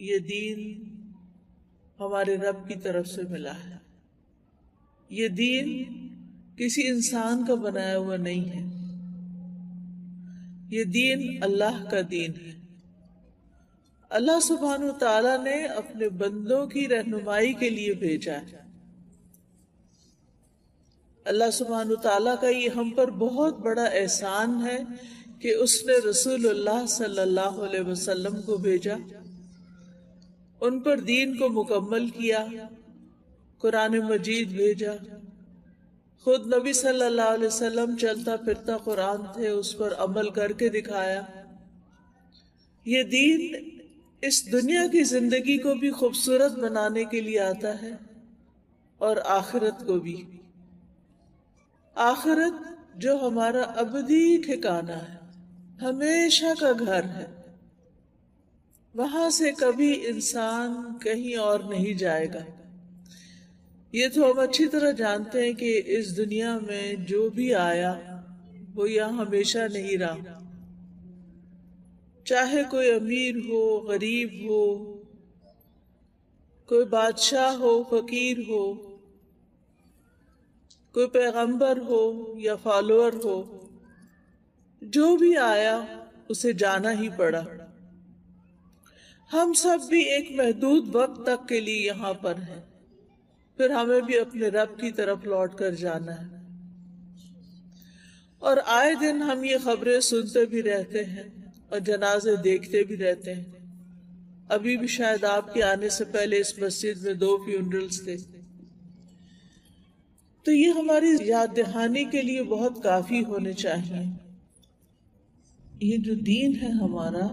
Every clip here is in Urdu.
یہ دین ہمارے رب کی طرف سے ملا ہے. یہ دین کسی انسان کا بنایا ہوا نہیں ہے. یہ دین اللہ کا دین ہے. اللہ سبحانہ و تعالیٰ نے اپنے بندوں کی رہنمائی کے لیے بھیجا ہے. اللہ سبحانہ و تعالیٰ کا یہ ہم پر بہت بڑا احسان ہے کہ اس نے رسول اللہ صلی اللہ علیہ وسلم کو بھیجا، ان پر دین کو مکمل کیا، قرآن مجید بھیجا. خود نبی صلی اللہ علیہ وسلم چلتا پھرتا قرآن تھے، اس پر عمل کر کے دکھایا. یہ دین اس دنیا کی زندگی کو بھی خوبصورت بنانے کے لیے آتا ہے اور آخرت کو بھی. آخرت جو ہمارا ابدی ٹھکانہ ہے، ہمیشہ کا گھر ہے، وہاں سے کبھی انسان کہیں اور نہیں جائے گا. یہ تو ہم اچھی طرح جانتے ہیں کہ اس دنیا میں جو بھی آیا وہ یہاں ہمیشہ نہیں رہا. چاہے کوئی امیر ہو، غریب ہو، کوئی بادشاہ ہو، فقیر ہو، کوئی پیغمبر ہو یا فالوور ہو، جو بھی آیا اسے جانا ہی پڑا. ہم سب بھی ایک محدود وقت تک کے لیے یہاں پر ہیں، پھر ہمیں بھی اپنے رب کی طرف لوٹ کر جانا ہے. اور آئے دن ہم یہ خبریں سنتے بھی رہتے ہیں اور جنازے دیکھتے بھی رہتے ہیں. ابھی بھی شاید آپ کے آنے سے پہلے اس مسجد میں 2 فیونرلز تھے. تو یہ ہماری یاد دہانی کے لیے بہت کافی ہونے چاہیے. یہ جو دین ہے ہمارا،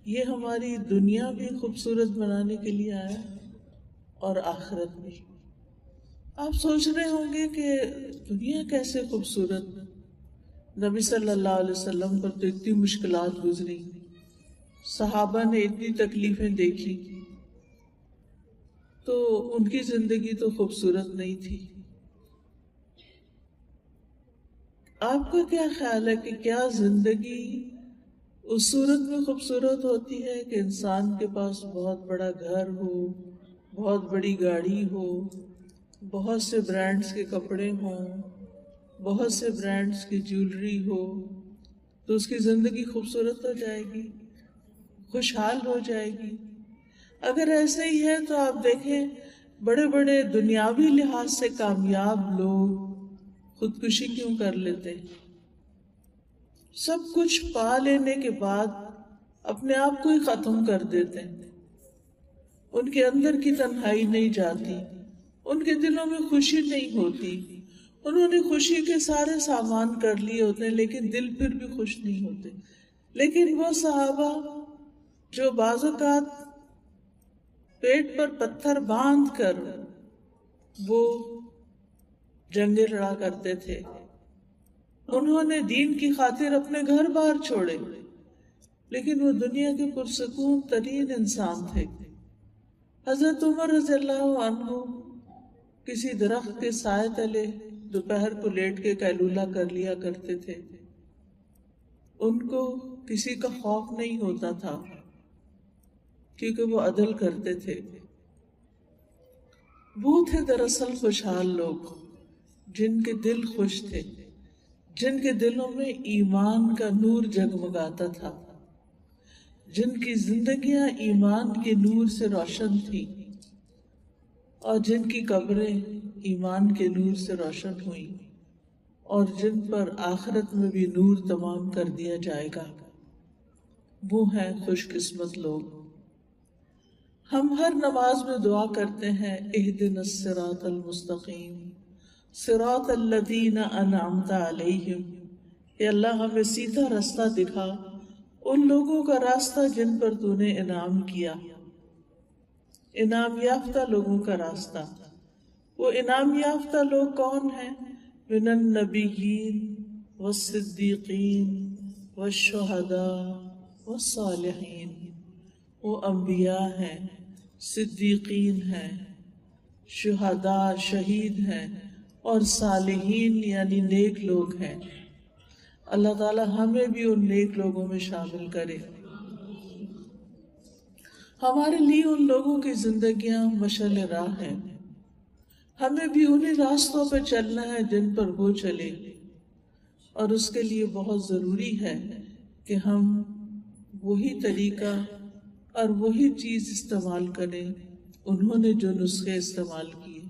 یہ ہماری دنیا بھی خوبصورت بنانے کے لیے آیا اور آخرت بھی. آپ سوچ رہے ہوں گے کہ دنیا کیسے خوبصورت؟ نبی صلی اللہ علیہ وسلم پر تو اتنی مشکلات گزری، صحابہ نے اتنی تکلیفیں دیکھی، تو ان کی زندگی تو خوبصورت نہیں تھی. آپ کا کیا خیال ہے کہ کیا زندگی اس صورت میں خوبصورت ہوتی ہے کہ انسان کے پاس بہت بڑا گھر ہو، بہت بڑی گاڑی ہو، بہت سے برانڈز کے کپڑے ہوں، بہت سے برانڈز کی جیولری ہو، تو اس کی زندگی خوبصورت ہو جائے گی، خوشحال ہو جائے گی؟ اگر ایسا ہی ہے تو آپ دیکھیں بڑے بڑے دنیاوی لحاظ سے کامیاب لوگ خودکشی کیوں کر لیتے؟ سب کچھ پا لینے کے بعد اپنے آپ کو ہی ختم کر دیتے. ان کے اندر کی تنہائی نہیں جاتی، ان کے دلوں میں خوشی نہیں ہوتی. انہوں نے خوشی کے سارے سامان کر لیے ہوتے ہیں لیکن دل پھر بھی خوش نہیں ہوتے. لیکن وہ صحابہ جو بعض اوقات پیٹ پر پتھر باندھ کر وہ جنگیں لڑا کرتے تھے، انہوں نے دین کی خاطر اپنے گھر بار چھوڑے، لیکن وہ دنیا کے پرسکون ترین انسان تھے. حضرت عمر رضی اللہ عنہ کسی درخت کے سائے تلے دوپہر کو لیٹ کے قیلولہ کر لیا کرتے تھے. ان کو کسی کا خوف نہیں ہوتا تھا کیونکہ وہ عدل کرتے تھے. وہ تھے دراصل خوشحال لوگ جن کے دل خوش تھے، جن کے دلوں میں ایمان کا نور جگمگاتا تھا، جن کی زندگیاں ایمان کے نور سے روشن تھی اور جن کی قبریں ایمان کے نور سے روشن ہوئیں اور جن پر آخرت میں بھی نور تمام کر دیا جائے گا. وہ ہیں خوش قسمت لوگ. ہم ہر نماز میں دعا کرتے ہیں اہدنا الصراط المستقیم صراط الذین انعمت علیہم، کہ اللہ ہمیں سیدھا راستہ دکھا، ان لوگوں کا راستہ جن پر تو نے انعام کیا، انعام یافتہ لوگوں کا راستہ. وہ انعام یافتہ لوگ کون ہیں؟ من النبیین والصدیقین والشہداء والصالحین. وہ انبیاء ہیں، صدیقین ہیں، شہداء شہید ہیں، اور صالحین یعنی نیک لوگ ہیں. اللہ تعالی ہمیں بھی ان نیک لوگوں میں شامل کرے. ہمارے لیے ان لوگوں کی زندگیاں مشعل راہ ہیں، ہمیں بھی انہیں راستوں پہ چلنا ہے جن پر وہ چلے، اور اس کے لیے بہت ضروری ہے کہ ہم وہی طریقہ اور وہی چیز استعمال کریں انہوں نے جو نسخے استعمال کیے،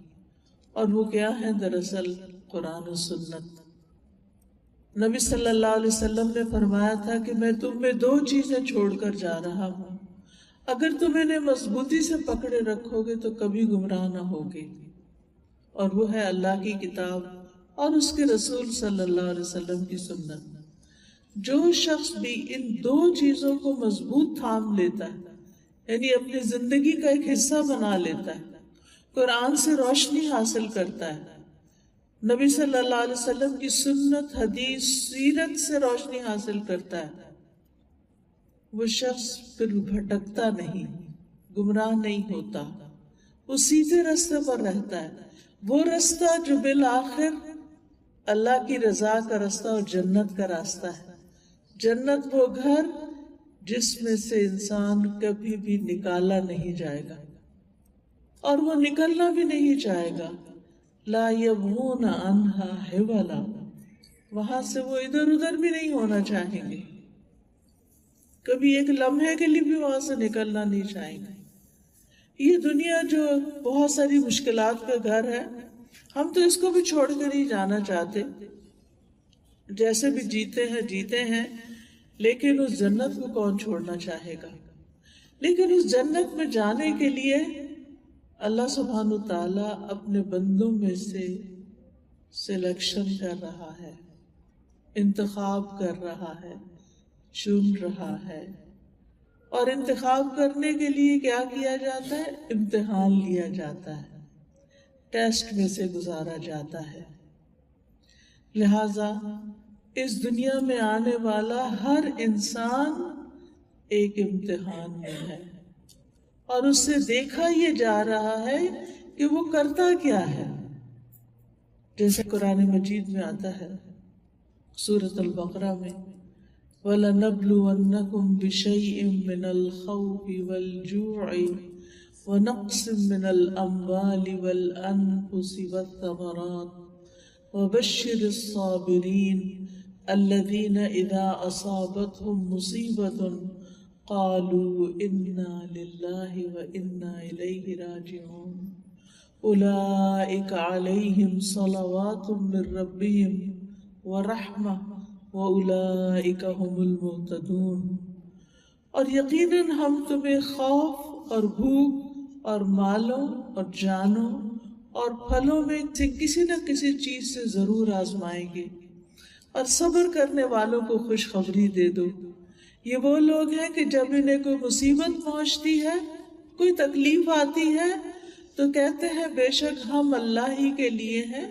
اور وہ کیا ہے؟ دراصل قرآن و سنت۔ نبی صلی اللہ علیہ وسلم نے فرمایا تھا کہ میں تم میں دو چیزیں چھوڑ کر جا رہا ہوں، اگر تم انہیں مضبوطی سے پکڑے رکھو گے تو کبھی گمراہ نہ ہوگے، اور وہ ہے اللہ کی کتاب اور اس کے رسول صلی اللہ علیہ وسلم کی سنت۔ جو شخص بھی ان دو چیزوں کو مضبوط تھام لیتا ہے، یعنی اپنی زندگی کا ایک حصہ بنا لیتا ہے، قرآن سے روشنی حاصل کرتا ہے، نبی صلی اللہ علیہ وسلم کی سنت، حدیث، سیرت سے روشنی حاصل کرتا ہے، وہ شخص پھر بھٹکتا نہیں، گمراہ نہیں ہوتا، وہ سیدھے راستے پر رہتا ہے، وہ راستہ جو بالآخر اللہ کی رضا کا راستہ اور جنت کا راستہ ہے۔ جنت وہ گھر جس میں سے انسان کبھی بھی نکالا نہیں جائے گا اور وہ نکلنا بھی نہیں چاہے گا، لا یبغون عنہا حولا، وہاں سے وہ ادھر ادھر بھی نہیں ہونا چاہیں گے، کبھی ایک لمحے کے لیے بھی وہاں سے نکلنا نہیں چاہیں گے۔ یہ دنیا جو بہت ساری مشکلات کا گھر ہے، ہم تو اس کو بھی چھوڑ کر ہی جانا چاہتے، جیسے بھی جیتے ہیں، لیکن اس جنت کو کون چھوڑنا چاہے گا؟ لیکن اس جنت میں جانے کے لیے اللہ سبحانہ تعالیٰ اپنے بندوں میں سے سلیکشن کر رہا ہے، انتخاب کر رہا ہے، چن رہا ہے، اور انتخاب کرنے کے لیے کیا کیا جاتا ہے؟ امتحان لیا جاتا ہے، ٹیسٹ میں سے گزارا جاتا ہے۔ لہذا اس دنیا میں آنے والا ہر انسان ایک امتحان میں ہے، اور اس سے دیکھا یہ جا رہا ہے کہ وہ کرتا کیا ہے۔ جیسے قرآن مجید میں آتا ہے سورۃ البقرہ میں، وَلَنَبْلُوَنَّكُمْ بِشَيْءٍ مِّنَ الْخَوْفِ وَالْجُوعِ وَنَقْصٍ مِّنَ الْأَمْوَالِ وَالْأَنفُسِ وَالثَّمَرَاتِ وَبَشِّرِ الصَّابِرِينَ الَّذِينَ إِذَا أَصَابَتْهُمْ مُصِيبَةٌ قَالُوا إِنَّا لِلَّهِ وَإِنَّا إِلَيْهِ رَاجِعُونَ أُولَئِكَ عَلَيْهِمْ صَلَوَاتٌ مِّن رَّبِّهِمْ وَرَحْمَةٌ وَأُولَئِكَ هُمُ الْمُهْتَدُونَ، اور یقیناً ہم تمہیں خوف اور بھوک اور مالوں اور جانوں اور پھلوں میں سے کسی نہ کسی چیز سے ضرور آزمائیں گے، اور صبر کرنے والوں کو خوشخبری دے دو۔ یہ وہ لوگ ہیں کہ جب انہیں کوئی مصیبت پہنچتی ہے، کوئی تکلیف آتی ہے، تو کہتے ہیں بے شک ہم اللہ ہی کے لیے ہیں،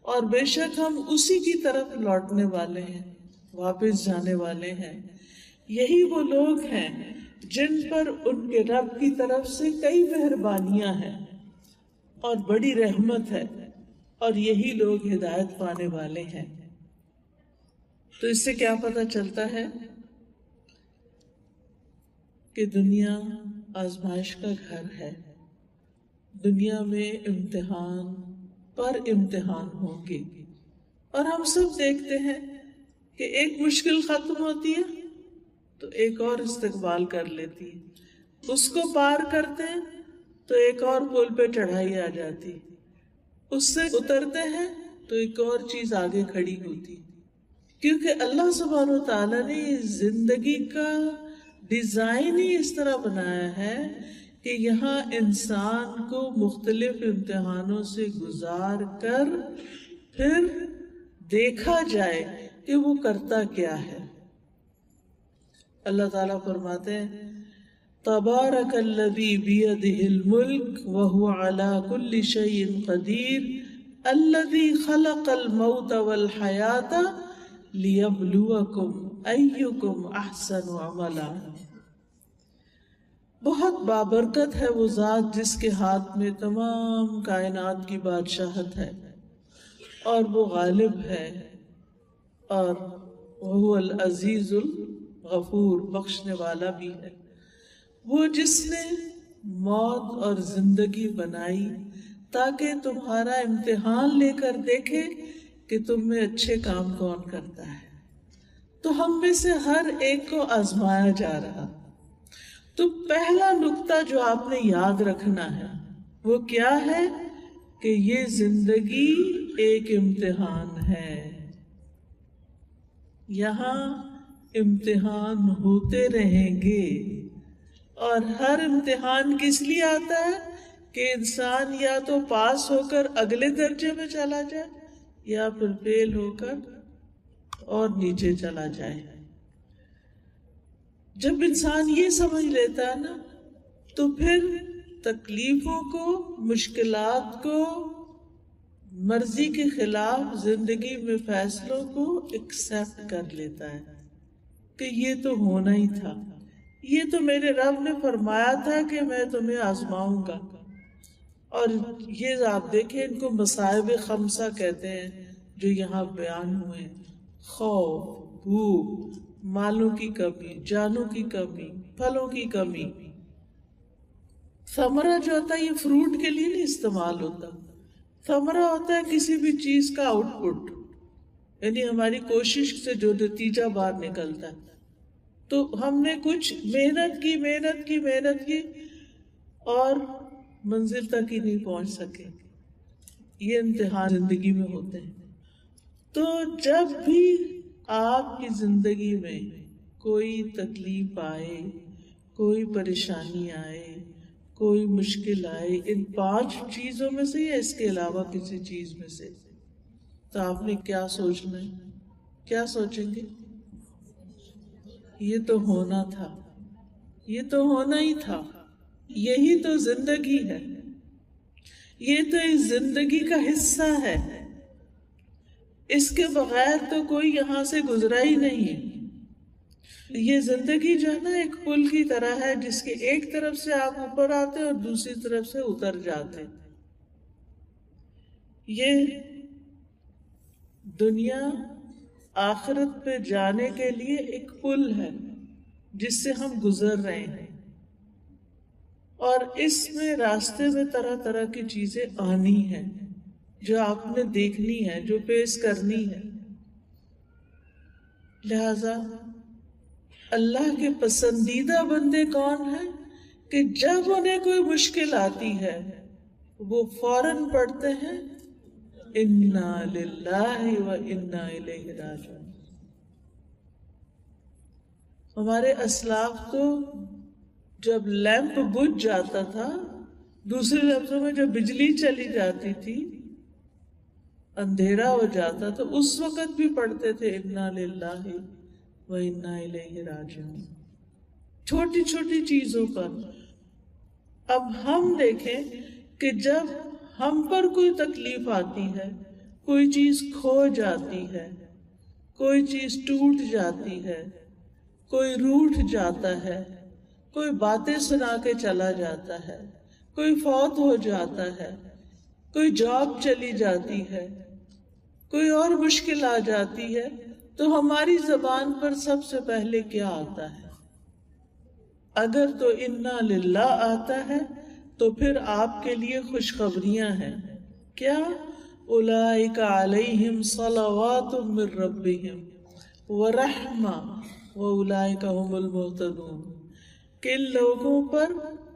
اور بے شک ہم اسی کی طرف لوٹنے والے ہیں، واپس جانے والے ہیں۔ یہی وہ لوگ ہیں جن پر ان کے رب کی طرف سے کئی مہربانیاں ہیں اور بڑی رحمت ہے، اور یہی لوگ ہدایت پانے والے ہیں۔ تو اس سے کیا پتہ چلتا ہے کہ دنیا آزمائش کا گھر ہے، دنیا میں امتحان پر امتحان ہوں گے، اور ہم سب دیکھتے ہیں کہ ایک مشکل ختم ہوتی ہے تو ایک اور استقبال کر لیتی ہے، اس کو پار کرتے ہیں تو ایک اور پل پہ چڑھائی آ جاتی، اس سے اترتے ہیں تو ایک اور چیز آگے کھڑی ہوتی، کیونکہ اللہ سبحانہ و تعالیٰ نے زندگی کا ڈیزائن ہی اس طرح بنایا ہے کہ یہاں انسان کو مختلف امتحانوں سے گزار کر پھر دیکھا جائے کہ وہ کرتا کیا ہے۔ اللہ تعالیٰ فرماتے ہیں تبارک الذی بیدہ الملک وہو علی کل شیء قدیر الذی خلق الموت والحیاۃ لیبلوکم ایکم احسن عملا۔ بہت بابرکت ہے وہ ذات جس کے ہاتھ میں تمام کائنات کی بادشاہت ہے، اور وہ غالب ہے، اور وہ العزیز الغفور، بخشنے والا بھی ہے۔ وہ جس نے موت اور زندگی بنائی تاکہ تمہارا امتحان لے کر دیکھے کہ تم میں اچھے کام کون کرتا ہے۔ تو ہم میں سے ہر ایک کو آزمایا جا رہا۔ تو پہلا نقطہ جو آپ نے یاد رکھنا ہے وہ کیا ہے کہ یہ زندگی ایک امتحان ہے۔ یہاں امتحان ہوتے رہیں گے، اور ہر امتحان کس لیے آتا ہے کہ انسان یا تو پاس ہو کر اگلے درجے میں چلا جائے یا پھر فیل ہو کر اور نیچے چلا جائے۔ جب انسان یہ سمجھ لیتا ہے نا تو پھر تکلیفوں کو، مشکلات کو، مرضی کے خلاف زندگی میں فیصلوں کو ایکسپٹ کر لیتا ہے کہ یہ تو ہونا ہی تھا، یہ تو میرے رب نے فرمایا تھا کہ میں تمہیں آزماؤں گا۔ اور یہ آپ دیکھیں، ان کو مصائب خمسہ کہتے ہیں جو یہاں بیان ہوئے: خوف، بھوک، مالوں کی کمی، جانوں کی کمی، پھلوں کی کمی۔ ثمرہ جو ہوتا ہے یہ فروٹ کے لیے نہیں استعمال ہوتا، ثمرہ ہوتا ہے کسی بھی چیز کا آؤٹ پٹ، یعنی ہماری کوشش سے جو نتیجہ باہر نکلتا ہے۔ تو ہم نے کچھ محنت کی اور منزل تک ہی نہیں پہنچ سکے۔ یہ امتحان زندگی میں ہوتے ہیں۔ تو جب بھی آپ کی زندگی میں کوئی تکلیف آئے، کوئی پریشانی آئے، کوئی مشکل آئے، ان 5 چیزوں میں سے یا اس کے علاوہ کسی چیز میں سے، تو آپ نے کیا سوچنا ہے؟ کیا سوچیں گے؟ یہ تو ہونا تھا، یہ تو ہونا ہی تھا، یہی تو زندگی ہے، یہ تو اس زندگی کا حصہ ہے، اس کے بغیر تو کوئی یہاں سے گزرا ہی نہیں ہے۔ یہ زندگی جو ہے نا ایک پل کی طرح ہے جس کے ایک طرف سے آپ اوپر آتے اور دوسری طرف سے اتر جاتے۔ یہ دنیا آخرت پہ جانے کے لیے ایک پل ہے جس سے ہم گزر رہے ہیں، اور اس میں راستے میں طرح طرح کی چیزیں آنی ہیں جو آپ نے دیکھنی ہے، جو فیس کرنی ہے۔ لہذا اللہ کے پسندیدہ بندے کون ہیں کہ جب انہیں کوئی مشکل آتی ہے وہ فوراً پڑھتے ہیں انا للہ و انا الیہ راجعون۔ ہمارے اسلاف تو جب لیمپ بجھ جاتا تھا، دوسرے لفظوں میں جب بجلی چلی جاتی تھی، اندھیرا ہو جاتا تو اس وقت بھی پڑھتے تھے انا للہ و انا الیہ راجعون، چھوٹی چھوٹی چیزوں پر۔ اب ہم دیکھیں کہ جب ہم پر کوئی تکلیف آتی ہے، کوئی چیز کھو جاتی ہے، کوئی چیز ٹوٹ جاتی ہے، کوئی روٹھ جاتا ہے، کوئی باتیں سنا کے چلا جاتا ہے، کوئی فوت ہو جاتا ہے، کوئی جاب چلی جاتی ہے، کوئی اور مشکل آ جاتی ہے، تو ہماری زبان پر سب سے پہلے کیا آتا ہے؟ اگر تو انا للہ آتا ہے تو پھر آپ کے لیے خوشخبریاں ہیں۔ کیا؟ اولئک علیہم صلوات من ربہم ورحمہ واولئک هم المہتدون، کہ ان لوگوں پر،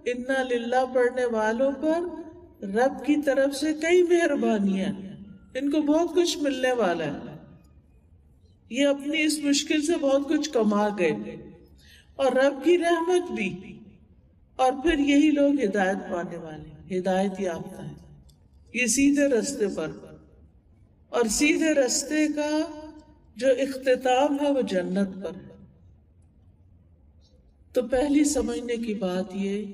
انا للہ پڑھنے والوں پر رب کی طرف سے کئی مہربانیاں، ان کو بہت کچھ ملنے والا ہے، یہ اپنی اس مشکل سے بہت کچھ کما گئے، اور رب کی رحمت بھی، اور پھر یہی لوگ ہدایت پانے والے، ہدایت یافتہ ہیں، یہ سیدھے رستے پر، اور سیدھے رستے کا جو اختتام ہے وہ جنت پر ہے۔ تو پہلی سمجھنے کی بات یہ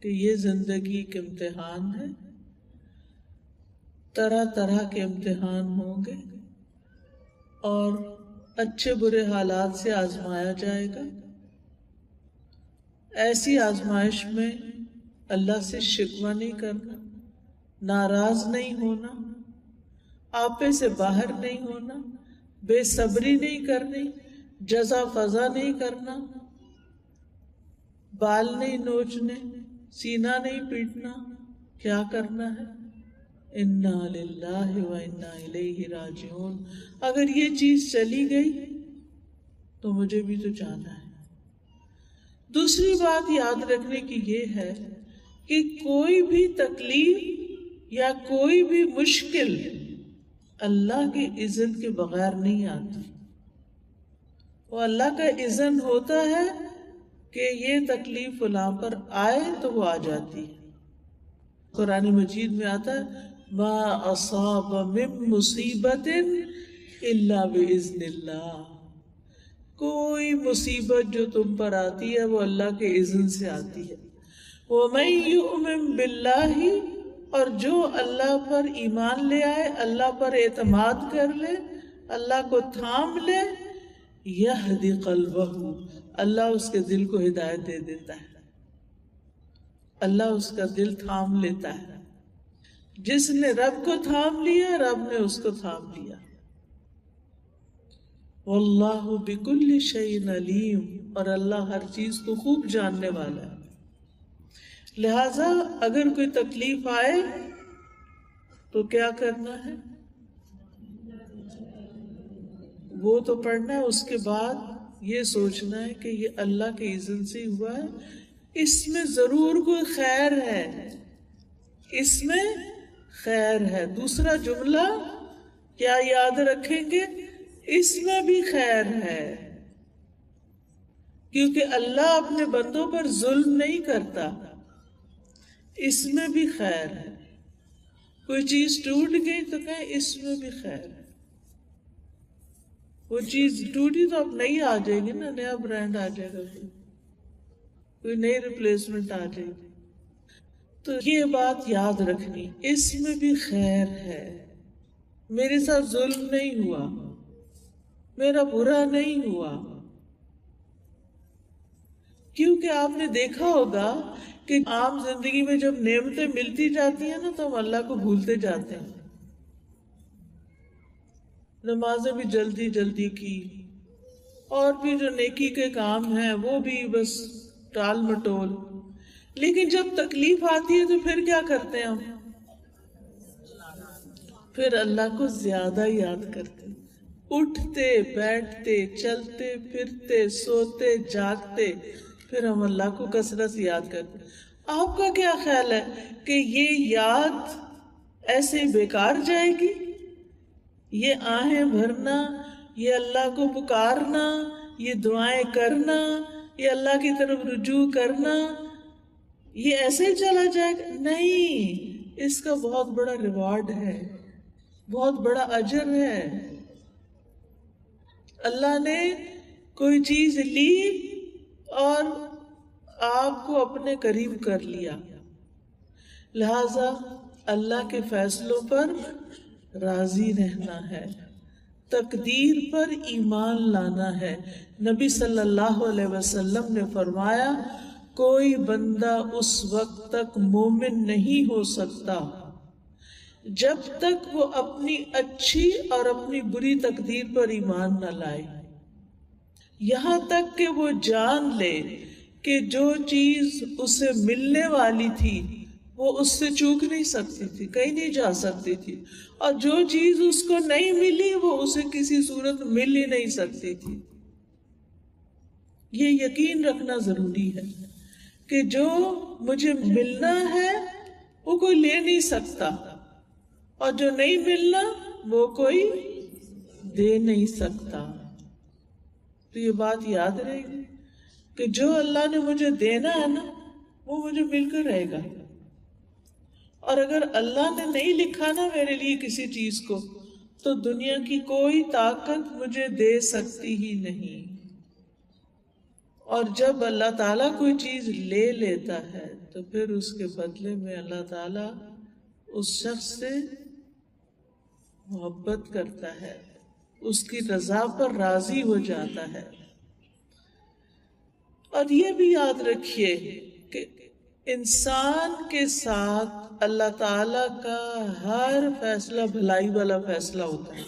کہ یہ زندگی ایک امتحان ہے، طرح طرح کے امتحان ہوں گے، اور اچھے برے حالات سے آزمایا جائے گا۔ ایسی آزمائش میں اللہ سے شکوہ نہیں کرنا، ناراض نہیں ہونا، آپے سے باہر نہیں ہونا، بے صبری نہیں کرنی، جزا فضا نہیں کرنا، بال نہیں نوچنے، سینہ نہیں پیٹنا، کیا کرنا ہے؟ انا للہ و انا الیہ راجعون۔ اگر یہ چیز چلی گئی تو مجھے بھی تو جانا ہے۔ دوسری بات یاد رکھنے کی یہ ہے کہ کوئی بھی تکلیف یا کوئی بھی مشکل اللہ کے اذن کے بغیر نہیں آتی۔ وہ اللہ کا اذن ہوتا ہے کہ یہ تکلیف فلاں پر آئے تو وہ آ جاتی ہے۔ قرآن مجید میں آتا ہے ما اصاب من مصیبت الا باذن اللہ، کوئی مصیبت جو تم پر آتی ہے وہ اللہ کے اذن سے آتی ہے۔ وَمَن يُؤْمِن بِاللَّهِ، اور جو اللہ پر ایمان لے آئے، اللہ پر اعتماد کر لے، اللہ کو تھام لے، يَهْدِ قَلْبَهُ، اللہ اس کے دل کو ہدایت دے دیتا ہے، اللہ اس کا دل تھام لیتا ہے۔ جس نے رب کو تھام لیا، رب نے اس کو تھام لیا۔ واللہ بکل شیء علیم، اور اللہ ہر چیز کو خوب جاننے والا ہے۔ لہذا اگر کوئی تکلیف آئے تو کیا کرنا ہے؟ وہ تو پڑھنا ہے، اس کے بعد یہ سوچنا ہے کہ یہ اللہ کے اذن سے ہوا ہے، اس میں ضرور کوئی خیر ہے، اس میں خیر ہے۔ دوسرا جملہ کیا یاد رکھیں گے؟ اس میں بھی خیر ہے، کیونکہ اللہ اپنے بندوں پر ظلم نہیں کرتا، اس میں بھی خیر ہے۔ کوئی چیز ٹوٹ گئی تو کہیں اس میں بھی خیر ہے۔ وہ چیز ٹوٹی تو اب نئی آ جائے گی نا، نیا برانڈ آ جائے گا، کوئی نئی ریپلیسمنٹ آ جائے گی۔ تو یہ بات یاد رکھنی، اس میں بھی خیر ہے، میرے ساتھ ظلم نہیں ہوا، میرا برا نہیں ہوا۔ کیونکہ آپ نے دیکھا ہوگا کہ عام زندگی میں جب نعمتیں ملتی جاتی ہیں نا تو ہم اللہ کو بھولتے جاتے ہیں۔ نمازیں بھی جلدی جلدی کی، اور بھی جو نیکی کے کام ہیں وہ بھی بس ٹال مٹول، لیکن جب تکلیف آتی ہے تو پھر کیا کرتے ہیں ہم؟ پھر اللہ کو زیادہ یاد کرتے، اٹھتے بیٹھتے چلتے پھرتے سوتے جاگتے پھر ہم اللہ کو کثرت سے یاد کرتے۔ آپ کا کیا خیال ہے کہ یہ یاد ایسے بیکار جائے گی؟ یہ آہیں بھرنا، یہ اللہ کو پکارنا، یہ دعائیں کرنا، یہ اللہ کی طرف رجوع کرنا، یہ ایسے ہی چلا جائے گا؟ نہیں، اس کا بہت بڑا ریوارڈ ہے، بہت بڑا اجر ہے۔ اللہ نے کوئی چیز لی اور آپ کو اپنے قریب کر لیا، لہذا اللہ کے فیصلوں پر راضی رہنا ہے، تقدیر پر ایمان لانا ہے۔ نبی صلی اللہ علیہ وسلم نے فرمایا کوئی بندہ اس وقت تک مومن نہیں ہو سکتا جب تک وہ اپنی اچھی اور اپنی بری تقدیر پر ایمان نہ لائے، یہاں تک کہ وہ جان لے کہ جو چیز اسے ملنے والی تھی وہ اس سے چوک نہیں سکتی تھی، کہیں نہیں جا سکتی تھی، اور جو چیز اس کو نہیں ملی وہ اسے کسی صورت مل ہی نہیں سکتی تھی۔ یہ یقین رکھنا ضروری ہے کہ جو مجھے ملنا ہے وہ کوئی لے نہیں سکتا، اور جو نہیں ملنا وہ کوئی دے نہیں سکتا۔ تو یہ بات یاد رہے گی کہ جو اللہ نے مجھے دینا ہے نا وہ مجھے مل کر رہے گا، اور اگر اللہ نے نہیں لکھا نا میرے لیے کسی چیز کو تو دنیا کی کوئی طاقت مجھے دے سکتی ہی نہیں۔ اور جب اللہ تعالیٰ کوئی چیز لے لیتا ہے تو پھر اس کے بدلے میں اللہ تعالیٰ اس شخص سے محبت کرتا ہے، اس کی رضا پر راضی ہو جاتا ہے۔ اور یہ بھی یاد رکھیے کہ انسان کے ساتھ اللہ تعالیٰ کا ہر فیصلہ بھلائی والا فیصلہ ہوتا ہے،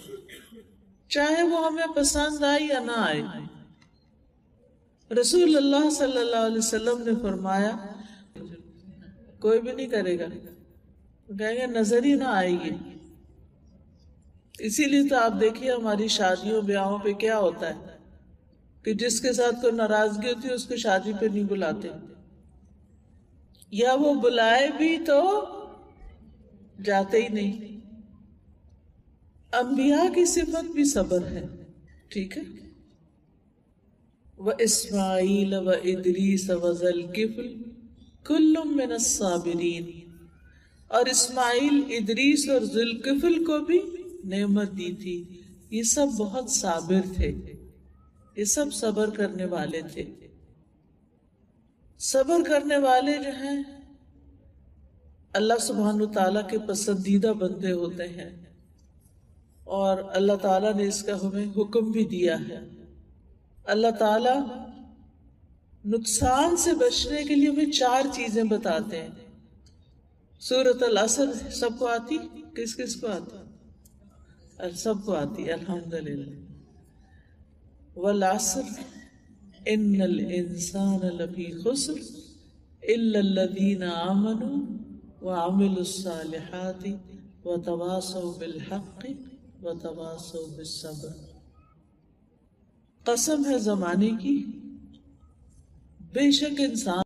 چاہے وہ ہمیں پسند آئے یا نہ آئے۔ رسول اللہ صلی اللہ علیہ وسلم نے فرمایا کوئی بھی نہیں کرے گا، کہیں گے نظر ہی نہ آئے گی. اسی لیے تو آپ دیکھیے ہماری شادیوں بیاہوں پہ کیا ہوتا ہے کہ جس کے ساتھ کوئی ناراضگی ہوتی ہے اس کو شادی پہ نہیں بلاتے، یا وہ بلائے بھی تو جاتے ہی نہیں. انبیاء کی صفت بھی صبر ہے، ٹھیک ہے. وَإِسْمَاعِيلَ وَإِدْرِيسَ وَذَا الْكِفْلِ كُلٌّ مِّنَ الصَّابِرِينَ، اور اسماعیل، ادریس اور ذوالکفل کو بھی نعمت دی تھی. یہ سب بہت صابر تھے، یہ سب صبر کرنے والے تھے. صبر کرنے والے جو ہیں اللہ سبحانہ تعالیٰ کے پسندیدہ بندے ہوتے ہیں، اور اللہ تعالیٰ نے اس کا ہمیں حکم بھی دیا ہے. اللہ تعالیٰ نقصان سے بچنے کے لیے ہمیں 4 چیزیں بتاتے ہیں. سورۃ العصر سب کو آتی؟ کس کس کو آتی؟ سب کو آتی الحمدللہ. والعصر ان الانسان لفی خسر الا الذین آمنوا وعملوا الصالحات وتواصوا بالحق وتواصوا بالصبر. قسم ہے زمانے کی، بے شک انسان